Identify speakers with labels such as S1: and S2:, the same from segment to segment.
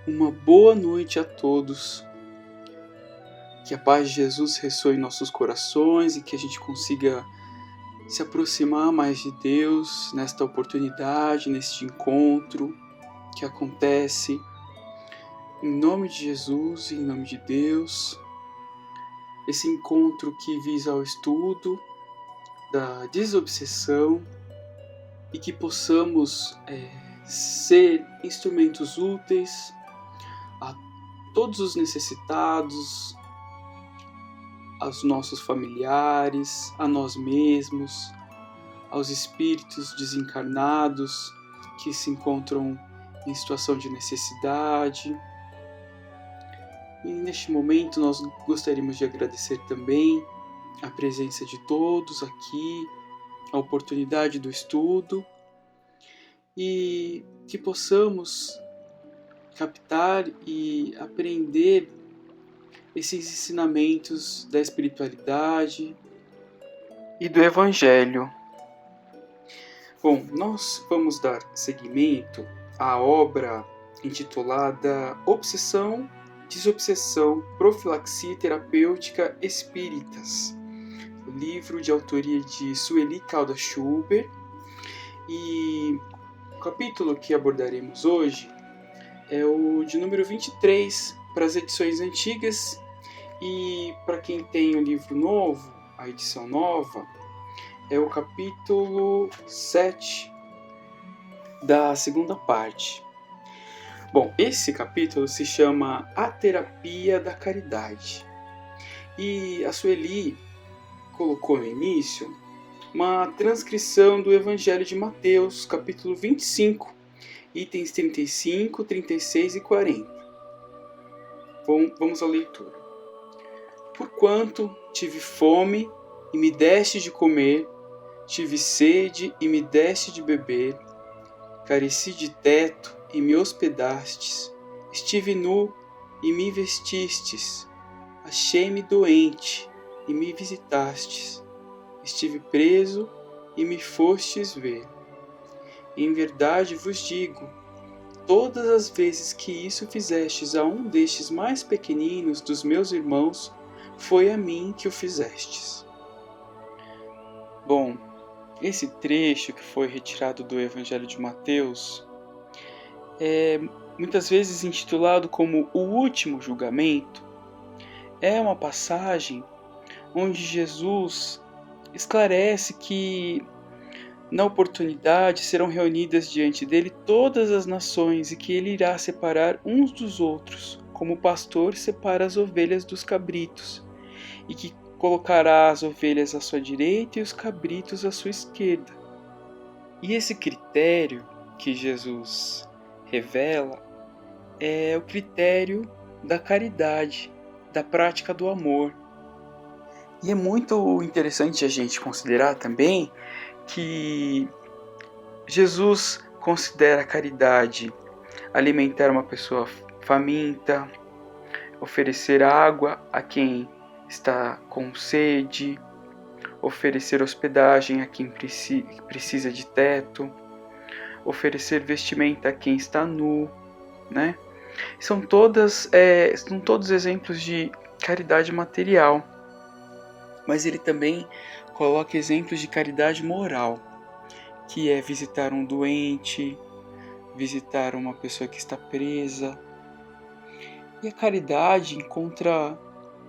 S1: Uma boa noite a todos. Que a paz de Jesus ressoe em nossos corações e que a gente consiga se aproximar mais de Deus nesta oportunidade, neste encontro que acontece. Em nome de Jesus, em nome de Deus. Esse encontro que visa ao estudo da desobsessão e que possamos ser instrumentos úteis a todos os necessitados, aos nossos familiares, a nós mesmos, aos espíritos desencarnados que se encontram em situação de necessidade. E neste momento nós gostaríamos de agradecer também a presença de todos aqui, a oportunidade do estudo e que possamos captar e aprender esses ensinamentos da espiritualidade e do Evangelho. Bom, nós vamos dar seguimento à obra intitulada Obsessão, Desobsessão, Profilaxia Terapêutica Espíritas, livro de autoria de Sueli Caldas Schubert, e o capítulo que abordaremos hoje é o de número 23 para as edições antigas, e para quem tem o livro novo, a edição nova, é o capítulo 7 da segunda parte. Bom, esse capítulo se chama A Terapia da Caridade. E a Sueli colocou no início uma transcrição do Evangelho de Mateus, capítulo 25, itens 35, 36 e 40. Vamos à leitura. Porquanto tive fome e me deste de comer, tive sede e me deste de beber, careci de teto e me hospedastes, estive nu e me vestistes, achei-me doente e me visitastes, estive preso e me fostes ver. Em verdade vos digo, todas as vezes que isso fizestes a um destes mais pequeninos dos meus irmãos, foi a mim que o fizestes. Bom, esse trecho que foi retirado do Evangelho de Mateus é muitas vezes intitulado como o último julgamento. É uma passagem onde Jesus esclarece que na oportunidade serão reunidas diante dele todas as nações e que ele irá separar uns dos outros, como o pastor separa as ovelhas dos cabritos, e que colocará as ovelhas à sua direita e os cabritos à sua esquerda. E esse critério que Jesus revela é o critério da caridade, da prática do amor. E é muito interessante a gente considerar também que Jesus considera a caridade alimentar uma pessoa faminta, oferecer água a quem está com sede, oferecer hospedagem a quem precisa de teto, oferecer vestimenta a quem está nu, né? São todos exemplos de caridade material, mas ele também coloca exemplos de caridade moral, que é visitar um doente, visitar uma pessoa que está presa. E a caridade encontra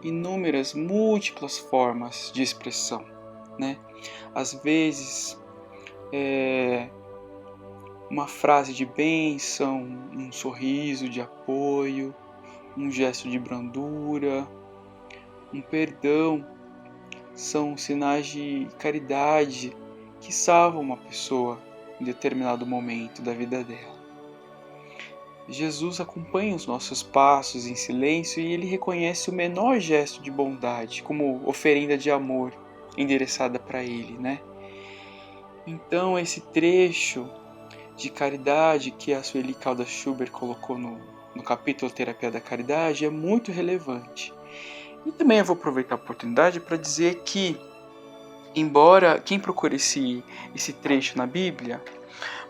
S1: inúmeras, múltiplas formas de expressão, né? Às vezes, uma frase de bênção, um sorriso de apoio, um gesto de brandura, um perdão, são sinais de caridade que salvam uma pessoa em determinado momento da vida dela. Jesus acompanha os nossos passos em silêncio e ele reconhece o menor gesto de bondade como oferenda de amor endereçada para ele, né? Então esse trecho de caridade que a Sueli Caldas Schubert colocou no capítulo Terapia da Caridade é muito relevante. E também eu vou aproveitar a oportunidade para dizer que, embora quem procure esse trecho na Bíblia,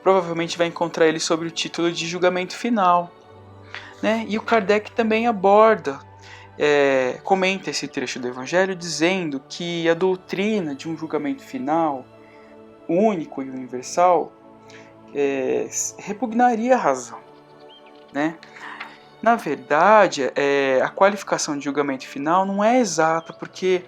S1: provavelmente vai encontrar ele sob o título de julgamento final. né? E o Kardec também comenta esse trecho do Evangelho dizendo que a doutrina de um julgamento final, único e universal, repugnaria a razão, né? Na verdade, a qualificação de julgamento final não é exata, porque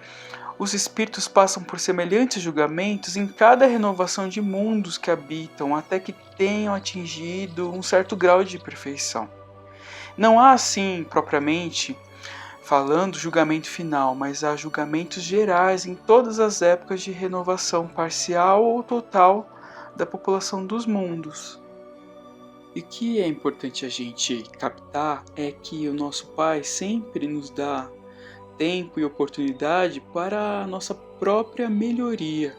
S1: os espíritos passam por semelhantes julgamentos em cada renovação de mundos que habitam, até que tenham atingido um certo grau de perfeição. Não há, assim, propriamente falando, julgamento final, mas há julgamentos gerais em todas as épocas de renovação parcial ou total da população dos mundos. E o que é importante a gente captar é que o nosso Pai sempre nos dá tempo e oportunidade para a nossa própria melhoria.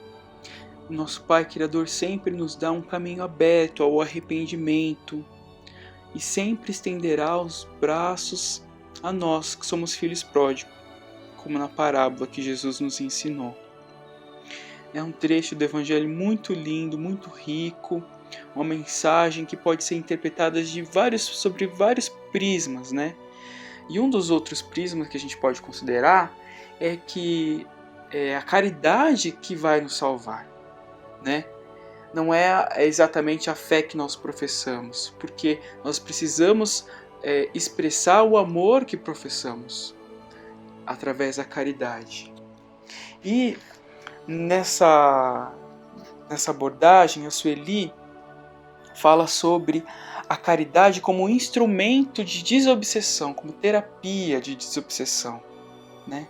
S1: O nosso Pai Criador sempre nos dá um caminho aberto ao arrependimento e sempre estenderá os braços a nós que somos filhos pródigos, como na parábola que Jesus nos ensinou. É um trecho do Evangelho muito lindo, muito rico, uma mensagem que pode ser interpretada sobre vários prismas, né? E um dos outros prismas que a gente pode considerar é que é a caridade que vai nos salvar, né? Não é exatamente a fé que nós professamos, porque nós precisamos expressar o amor que professamos através da caridade. E nessa abordagem, a Sueli fala sobre a caridade como instrumento de desobsessão, como terapia de desobsessão, né?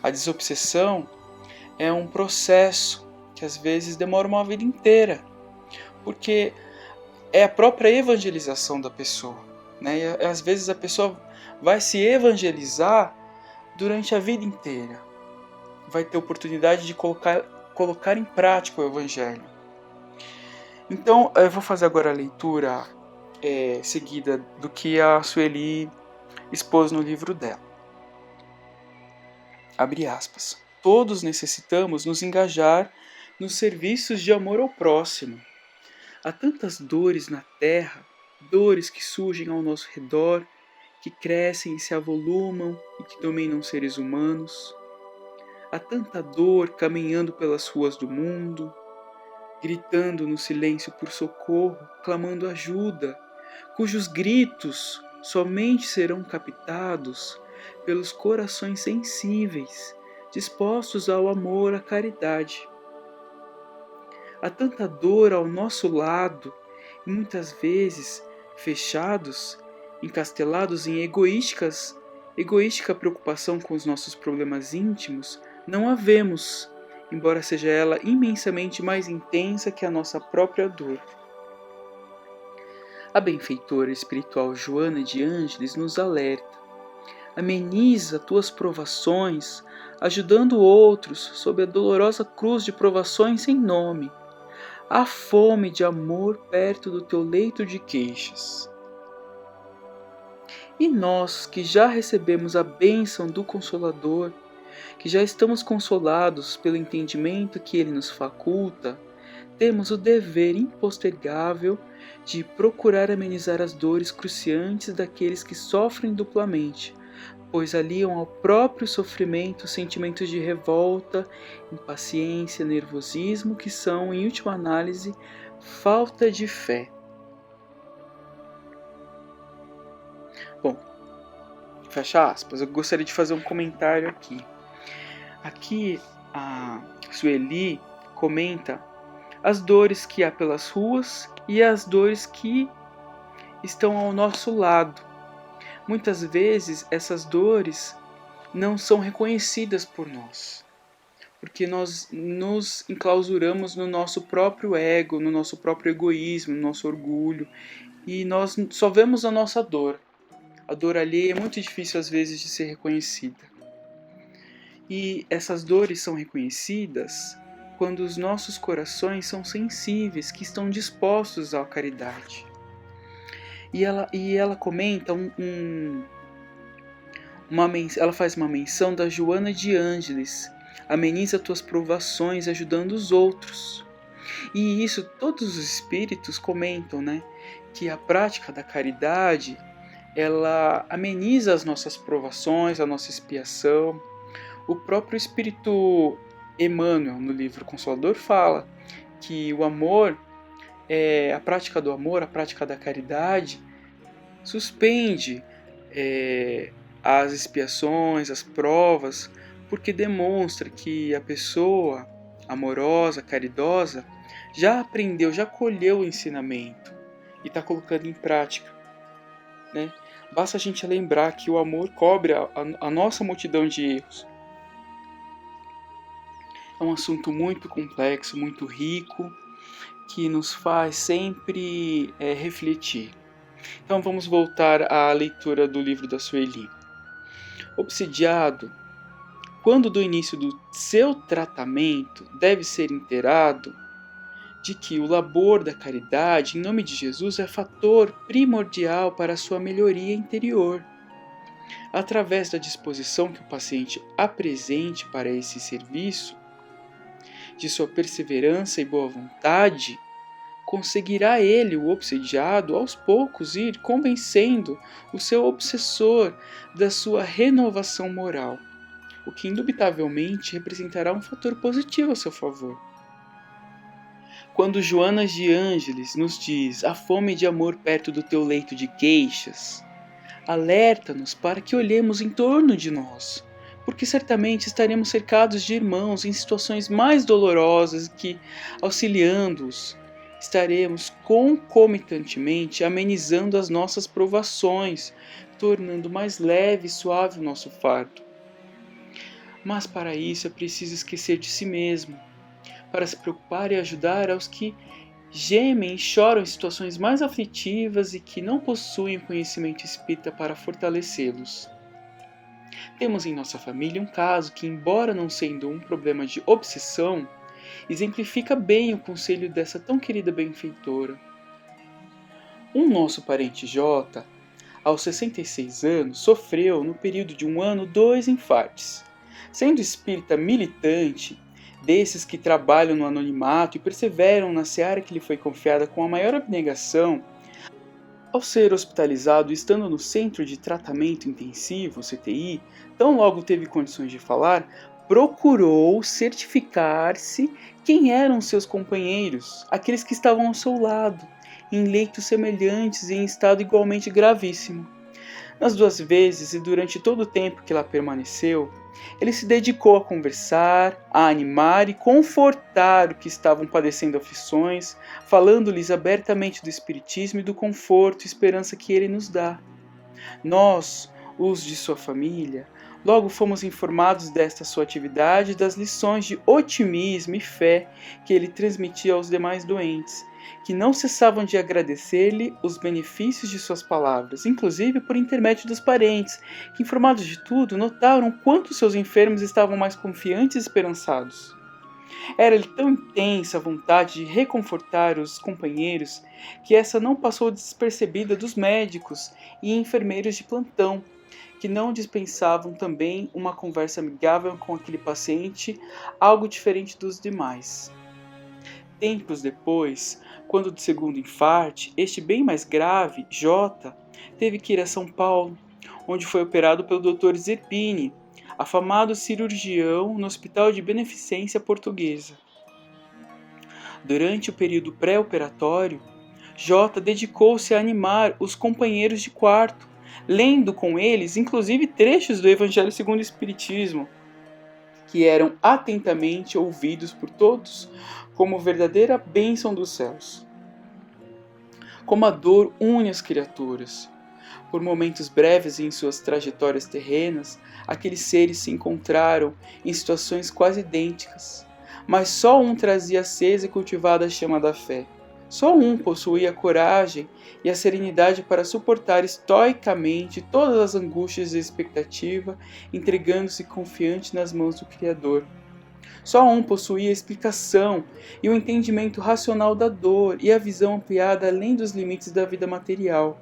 S1: A desobsessão é um processo que às vezes demora uma vida inteira, porque é a própria evangelização da pessoa, né? E às vezes a pessoa vai se evangelizar durante a vida inteira, vai ter oportunidade de colocar em prática o Evangelho. Então, eu vou fazer agora a leitura seguida do que a Sueli expôs no livro dela. Abre aspas. Todos necessitamos nos engajar nos serviços de amor ao próximo. Há tantas dores na terra, dores que surgem ao nosso redor, que crescem e se avolumam e que dominam seres humanos. Há tanta dor caminhando pelas ruas do mundo, gritando no silêncio por socorro, clamando ajuda, cujos gritos somente serão captados pelos corações sensíveis, dispostos ao amor, à caridade. Há tanta dor ao nosso lado e muitas vezes fechados, encastelados em egoística preocupação com os nossos problemas íntimos, não a vemos, embora seja ela imensamente mais intensa que a nossa própria dor. A benfeitora espiritual Joana de Ângeles nos alerta: ameniza tuas provações, ajudando outros sob a dolorosa cruz de provações sem nome. Há fome de amor perto do teu leito de queixas. E nós que já recebemos a bênção do Consolador, que já estamos consolados pelo entendimento que ele nos faculta, temos o dever impostergável de procurar amenizar as dores cruciantes daqueles que sofrem duplamente, pois aliam ao próprio sofrimento sentimentos de revolta, impaciência, nervosismo, que são, em última análise, falta de fé. Bom, fecha aspas, eu gostaria de fazer um comentário aqui. Aqui a Sueli comenta as dores que há pelas ruas e as dores que estão ao nosso lado. Muitas vezes essas dores não são reconhecidas por nós, porque nós nos enclausuramos no nosso próprio ego, no nosso próprio egoísmo, no nosso orgulho, e nós só vemos a nossa dor. A dor alheia é muito difícil às vezes de ser reconhecida. E essas dores são reconhecidas quando os nossos corações são sensíveis, que estão dispostos à caridade. E ela comenta ela faz uma menção da Joana de Ângeles: ameniza tuas provações ajudando os outros. E isso todos os espíritos comentam, né? Que a prática da caridade ela ameniza as nossas provações, a nossa expiação. O próprio Espírito Emmanuel, no livro Consolador, fala que o amor, a prática do amor, a prática da caridade, suspende as expiações, as provas, porque demonstra que a pessoa amorosa, caridosa, já aprendeu, já colheu o ensinamento e está colocando em prática, né? Basta a gente lembrar que o amor cobre a nossa multidão de erros. É um assunto muito complexo, muito rico, que nos faz sempre refletir. Então vamos voltar à leitura do livro da Sueli. Obsidiado, quando do início do seu tratamento, deve ser inteirado de que o labor da caridade em nome de Jesus é fator primordial para a sua melhoria interior. Através da disposição que o paciente apresente para esse serviço, de sua perseverança e boa vontade, conseguirá ele, o obsediado, aos poucos ir convencendo o seu obsessor da sua renovação moral, o que indubitavelmente representará um fator positivo a seu favor. Quando Joana de Ângeles nos diz a fome de amor perto do teu leito de queixas, alerta-nos para que olhemos em torno de nós, porque certamente estaremos cercados de irmãos em situações mais dolorosas que, auxiliando-os, estaremos concomitantemente amenizando as nossas provações, tornando mais leve e suave o nosso fardo. Mas para isso é preciso esquecer de si mesmo, para se preocupar e ajudar aos que gemem e choram em situações mais aflitivas e que não possuem o conhecimento espírita para fortalecê-los. Temos em nossa família um caso que, embora não sendo um problema de obsessão, exemplifica bem o conselho dessa tão querida benfeitora. Um nosso parente J, aos 66 anos, sofreu no período de 1 ano 2 infartes. Sendo espírita militante, desses que trabalham no anonimato e perseveram na seara que lhe foi confiada com a maior abnegação, ao ser hospitalizado e estando no Centro de Tratamento Intensivo, CTI, tão logo teve condições de falar, procurou certificar-se quem eram seus companheiros, aqueles que estavam ao seu lado, em leitos semelhantes e em estado igualmente gravíssimo. Nas 2 vezes e durante todo o tempo que lá permaneceu, ele se dedicou a conversar, a animar e confortar os que estavam padecendo aflições, falando-lhes abertamente do Espiritismo e do conforto e esperança que ele nos dá. Nós, os de sua família, logo fomos informados desta sua atividade e das lições de otimismo e fé que ele transmitia aos demais doentes, que não cessavam de agradecer-lhe os benefícios de suas palavras, inclusive por intermédio dos parentes, que, informados de tudo, notaram quanto seus enfermos estavam mais confiantes e esperançados. Era-lhe tão intensa a vontade de reconfortar os companheiros que essa não passou despercebida dos médicos e enfermeiros de plantão, que não dispensavam também uma conversa amigável com aquele paciente, algo diferente dos demais. Tempos depois, quando do segundo infarte, este bem mais grave, J, teve que ir a São Paulo, onde foi operado pelo Dr. Zerbini, afamado cirurgião no Hospital de Beneficência Portuguesa. Durante o período pré-operatório, J dedicou-se a animar os companheiros de quarto, lendo com eles inclusive trechos do Evangelho segundo o Espiritismo, que eram atentamente ouvidos por todos como verdadeira bênção dos céus. Como a dor une as criaturas. Por momentos breves em suas trajetórias terrenas, aqueles seres se encontraram em situações quase idênticas, mas só um trazia acesa e cultivada a chama da fé. Só um possuía a coragem e a serenidade para suportar estoicamente todas as angústias e expectativa, entregando-se confiante nas mãos do Criador. Só um possuía a explicação e o entendimento racional da dor e a visão ampliada além dos limites da vida material.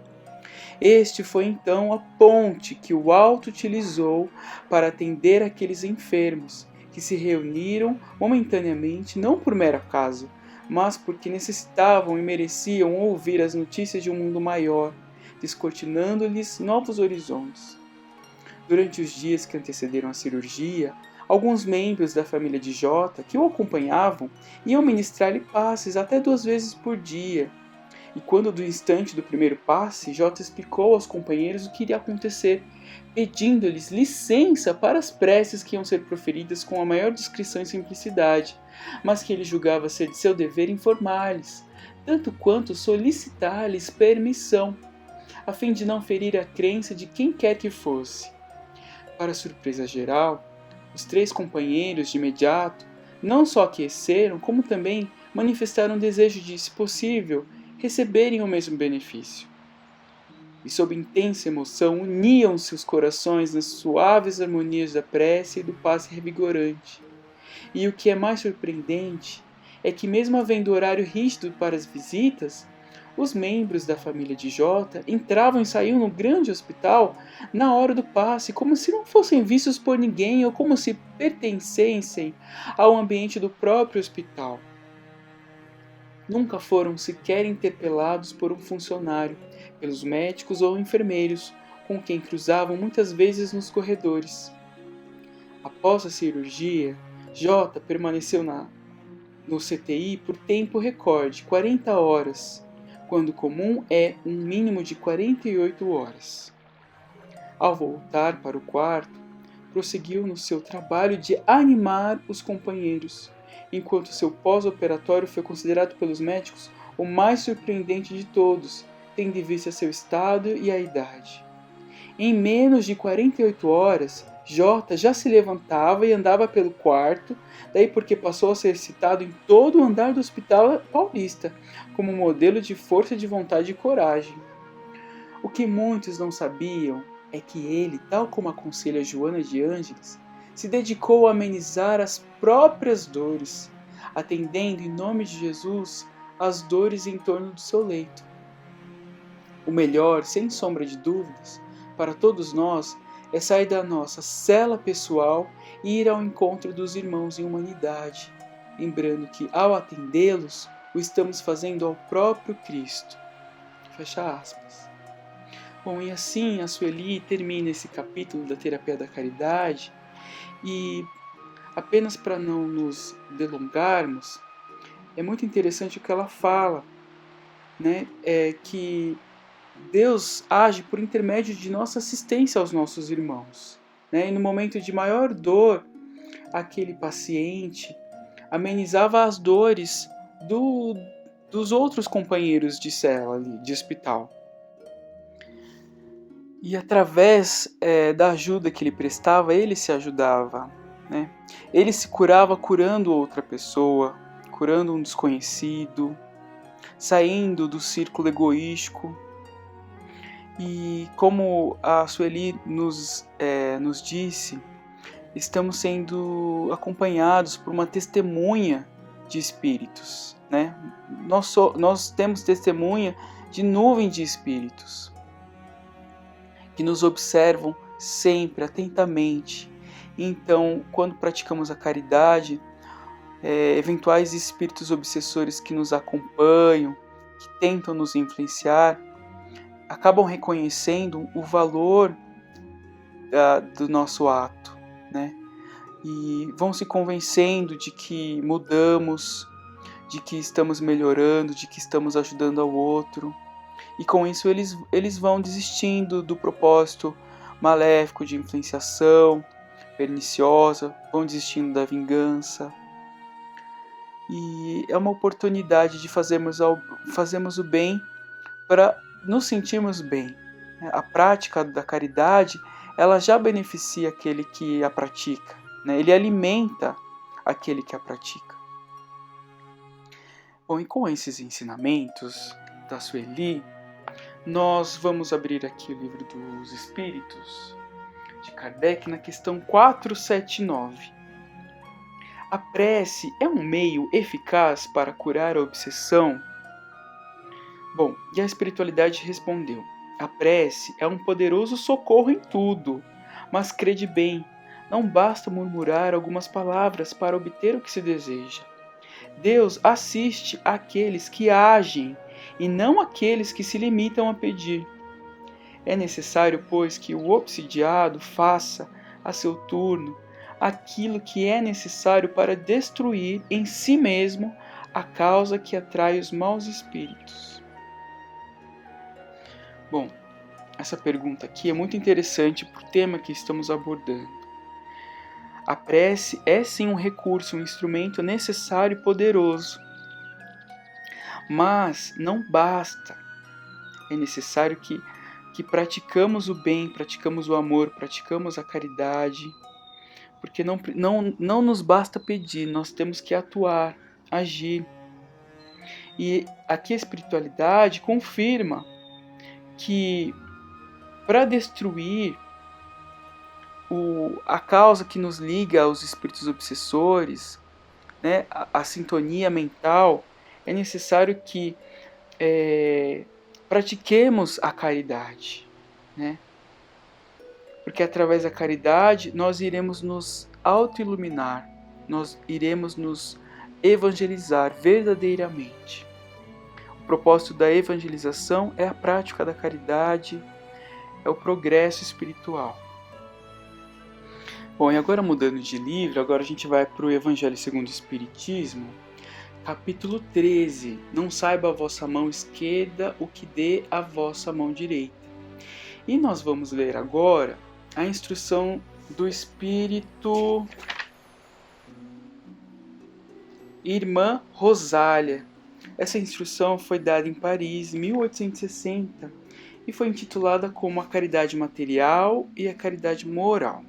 S1: Este foi então a ponte que o alto utilizou para atender aqueles enfermos, que se reuniram momentaneamente não por mero acaso, mas porque necessitavam e mereciam ouvir as notícias de um mundo maior, descortinando-lhes novos horizontes. Durante os dias que antecederam a cirurgia, alguns membros da família de Jota que o acompanhavam iam ministrar-lhe passes até 2 vezes por dia. E quando do instante do primeiro passe, Jota explicou aos companheiros o que iria acontecer, pedindo-lhes licença para as preces que iam ser proferidas com a maior discrição e simplicidade, mas que ele julgava ser de seu dever informar-lhes, tanto quanto solicitar-lhes permissão, a fim de não ferir a crença de quem quer que fosse. Para surpresa geral, os 3 companheiros de imediato não só aqueceram, como também manifestaram o desejo de, se possível, receberem o mesmo benefício. E sob intensa emoção uniam-se os corações nas suaves harmonias da prece e do passe revigorante. E o que é mais surpreendente é que, mesmo havendo horário rígido para as visitas, os membros da família de Jota entravam e saíam no grande hospital na hora do passe, como se não fossem vistos por ninguém ou como se pertencessem ao ambiente do próprio hospital. Nunca foram sequer interpelados por um funcionário, pelos médicos ou enfermeiros, com quem cruzavam muitas vezes nos corredores. Após a cirurgia, Jota permaneceu no CTI por tempo recorde, 40 horas, quando comum é um mínimo de 48 horas. Ao voltar para o quarto, prosseguiu no seu trabalho de animar os companheiros, enquanto seu pós-operatório foi considerado pelos médicos o mais surpreendente de todos, tendo em vista seu estado e a idade. Em menos de 48 horas, Jota já se levantava e andava pelo quarto, daí porque passou a ser citado em todo o andar do Hospital Paulista, como modelo de força de vontade e coragem. O que muitos não sabiam é que ele, tal como aconselha Joana de Ângeles, se dedicou a amenizar as próprias dores, atendendo em nome de Jesus as dores em torno do seu leito. O melhor, sem sombra de dúvidas, para todos nós é sair da nossa cela pessoal e ir ao encontro dos irmãos em humanidade, lembrando que, ao atendê-los, o estamos fazendo ao próprio Cristo. Fecha aspas. Bom, e assim a Sueli termina esse capítulo da Terapia da Caridade e, apenas para não nos delongarmos, é muito interessante o que ela fala, né? É que Deus age por intermédio de nossa assistência aos nossos irmãos, né? E no momento de maior dor, aquele paciente amenizava as dores dos outros companheiros de cela ali, de hospital. E através da ajuda que ele prestava, ele se ajudava, né? Ele se curava curando outra pessoa, curando um desconhecido, saindo do círculo egoístico. E como a Sueli nos disse, estamos sendo acompanhados por uma testemunha de espíritos, né? Nós temos testemunha de nuvem de espíritos que nos observam sempre, atentamente. Então, quando praticamos a caridade, eventuais espíritos obsessores que nos acompanham, que tentam nos influenciar, acabam reconhecendo o valor do nosso ato, né? E vão se convencendo de que mudamos, de que estamos melhorando, de que estamos ajudando ao outro. E com isso eles vão desistindo do propósito maléfico de influenciação perniciosa, vão desistindo da vingança. E é uma oportunidade de fazermos o bem para nos sentirmos bem. A prática da caridade, ela já beneficia aquele que a pratica, né? Ele alimenta aquele que a pratica. Bom, e com esses ensinamentos da Sueli, nós vamos abrir aqui o Livro dos Espíritos de Kardec na questão 479. A prece é um meio eficaz para curar a obsessão? Bom, e a espiritualidade respondeu: a prece é um poderoso socorro em tudo, mas crede bem, não basta murmurar algumas palavras para obter o que se deseja. Deus assiste àqueles que agem e não àqueles que se limitam a pedir. É necessário, pois, que o obsidiado faça, a seu turno, aquilo que é necessário para destruir em si mesmo a causa que atrai os maus espíritos. Bom, essa pergunta aqui é muito interessante para o tema que estamos abordando. A prece é sim um recurso, um instrumento necessário e poderoso. Mas não basta. É necessário que praticamos o bem, praticamos o amor, praticamos a caridade, porque não nos basta pedir, nós temos que atuar, agir. E aqui a espiritualidade confirma que para destruir a causa que nos liga aos espíritos obsessores, né, a sintonia mental, é necessário que pratiquemos a caridade, né? Porque através da caridade nós iremos nos auto-iluminar, nós iremos nos evangelizar verdadeiramente. O propósito da evangelização é a prática da caridade, é o progresso espiritual. Bom, e agora mudando de livro, agora a gente vai para o Evangelho segundo o Espiritismo, capítulo 13. Não saiba a vossa mão esquerda o que dê a vossa mão direita. E nós vamos ler agora a instrução do Espírito Irmã Rosália. Essa instrução foi dada em Paris, em 1860, e foi intitulada como a caridade material e a caridade moral.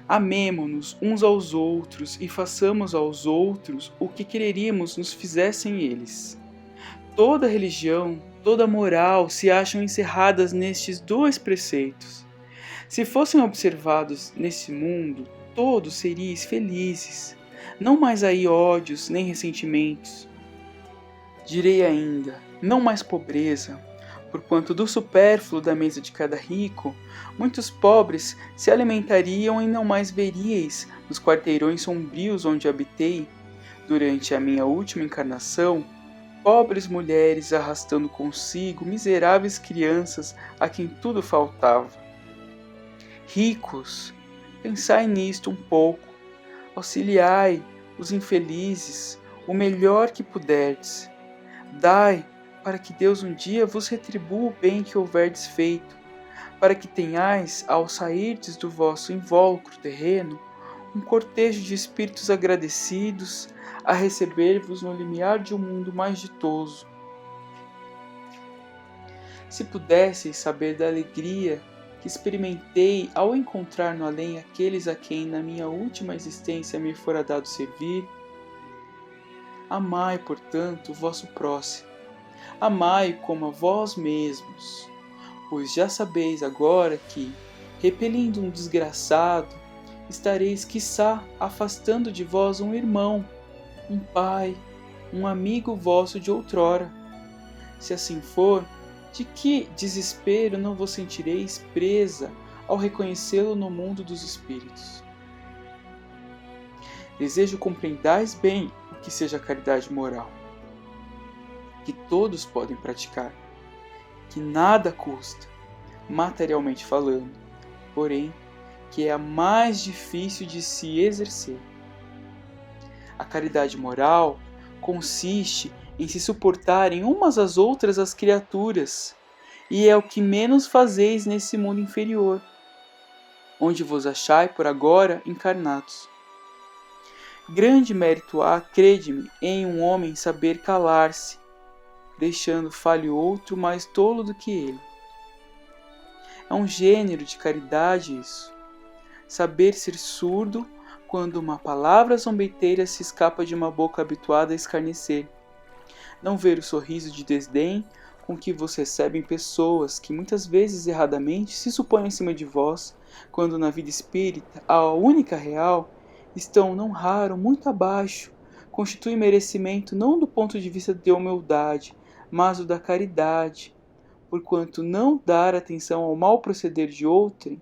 S1: Amemo-nos uns aos outros e façamos aos outros o que quereríamos nos fizessem eles. Toda religião, toda moral se acham encerradas nestes dois preceitos. Se fossem observados nesse mundo, todos seríeis felizes. Não mais aí ódios nem ressentimentos. Direi ainda, não mais pobreza, porquanto do supérfluo da mesa de cada rico, muitos pobres se alimentariam e não mais veríeis nos quarteirões sombrios onde habitei, durante a minha última encarnação, pobres mulheres arrastando consigo miseráveis crianças a quem tudo faltava. Ricos, pensai nisto um pouco, auxiliai os infelizes o melhor que puderdes. Dai, para que Deus um dia vos retribua o bem que houverdes feito, para que tenhais, ao sairdes do vosso invólucro terreno, um cortejo de espíritos agradecidos a receber-vos no limiar de um mundo mais ditoso. Se pudesseis saber da alegria que experimentei ao encontrar no além aqueles a quem na minha última existência me fora dado servir, amai, portanto, o vosso próximo. Amai como a vós mesmos, pois já sabeis agora que, repelindo um desgraçado, estareis, quiçá, afastando de vós um irmão, um pai, um amigo vosso de outrora. Se assim for, de que desespero não vos sentireis presa ao reconhecê-lo no mundo dos espíritos? Desejo compreendais bem o que seja a caridade moral, que todos podem praticar, que nada custa, materialmente falando, porém, que é a mais difícil de se exercer. A caridade moral consiste em se suportarem umas às outras as criaturas, e é o que menos fazeis nesse mundo inferior, onde vos achai por agora encarnados. Grande mérito há, crede-me, em um homem saber calar-se, deixando fale outro mais tolo do que ele. É um gênero de caridade isso. Saber ser surdo quando uma palavra zombeteira se escapa de uma boca habituada a escarnecer. Não ver o sorriso de desdém com que vos recebem pessoas que muitas vezes erradamente se supõem acima de vós, quando na vida espírita, a única real, estão não raro muito abaixo, constitui merecimento não do ponto de vista de humildade, mas o da caridade, porquanto não dar atenção ao mau proceder de outrem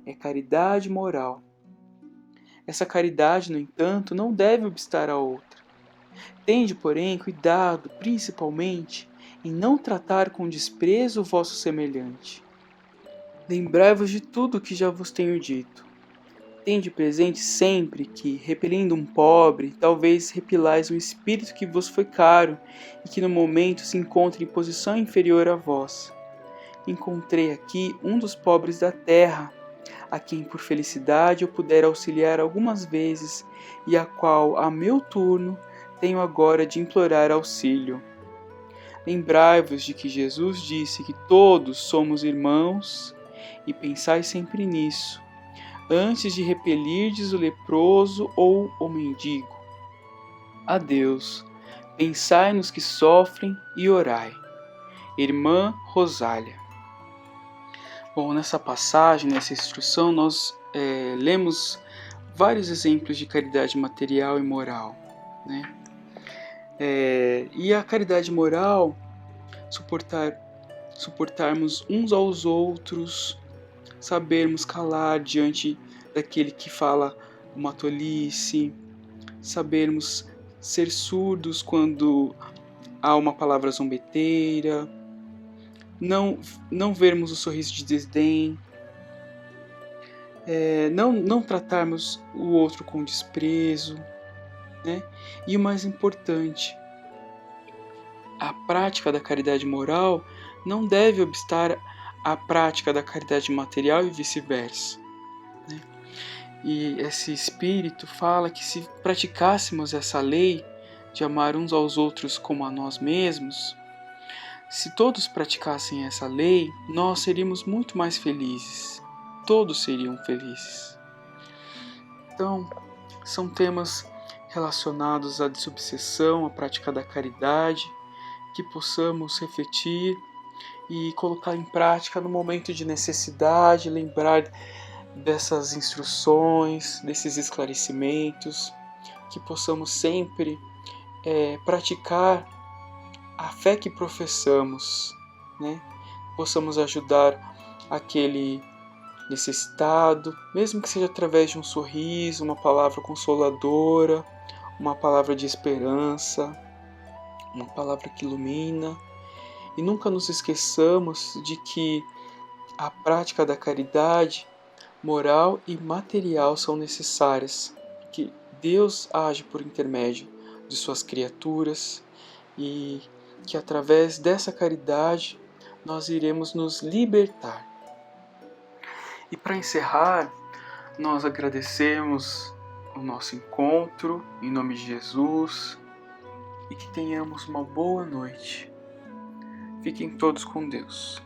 S1: é caridade moral. Essa caridade, no entanto, não deve obstar a outra. Tende, porém, cuidado, principalmente, em não tratar com desprezo o vosso semelhante. Lembrai-vos de tudo o que já vos tenho dito. Tende presente sempre que, repelindo um pobre, talvez repilais um espírito que vos foi caro e que no momento se encontra em posição inferior a vós. Encontrei aqui um dos pobres da terra, a quem por felicidade eu puder auxiliar algumas vezes e a qual, a meu turno, tenho agora de implorar auxílio. Lembrai-vos de que Jesus disse que todos somos irmãos e pensai sempre nisso, antes de repelirdes o leproso ou o mendigo. Adeus, pensai nos que sofrem e orai. Irmã Rosália. Bom, nessa passagem, nessa instrução, nós lemos vários exemplos de caridade material e moral, né? E a caridade moral, suportarmos uns aos outros, sabermos calar diante daquele que fala uma tolice, sabermos ser surdos quando há uma palavra zombeteira, não vermos o sorriso de desdém, não tratarmos o outro com desprezo, né? E o mais importante, a prática da caridade moral não deve obstar à prática da caridade material e vice-versa, né? E esse espírito fala que se praticássemos essa lei de amar uns aos outros como a nós mesmos, se todos praticassem essa lei, nós seríamos muito mais felizes. Todos seriam felizes. Então, são temas relacionados à desobsessão, à prática da caridade, que possamos refletir e colocar em prática no momento de necessidade, lembrar dessas instruções, desses esclarecimentos, que possamos sempre praticar a fé que professamos, né? Possamos ajudar aquele necessitado, mesmo que seja através de um sorriso, uma palavra consoladora, uma palavra de esperança, uma palavra que ilumina. E nunca nos esqueçamos de que a prática da caridade moral e material são necessárias, que Deus age por intermédio de suas criaturas e que através dessa caridade nós iremos nos libertar. E para encerrar, nós agradecemos o nosso encontro em nome de Jesus e que tenhamos uma boa noite. Fiquem todos com Deus.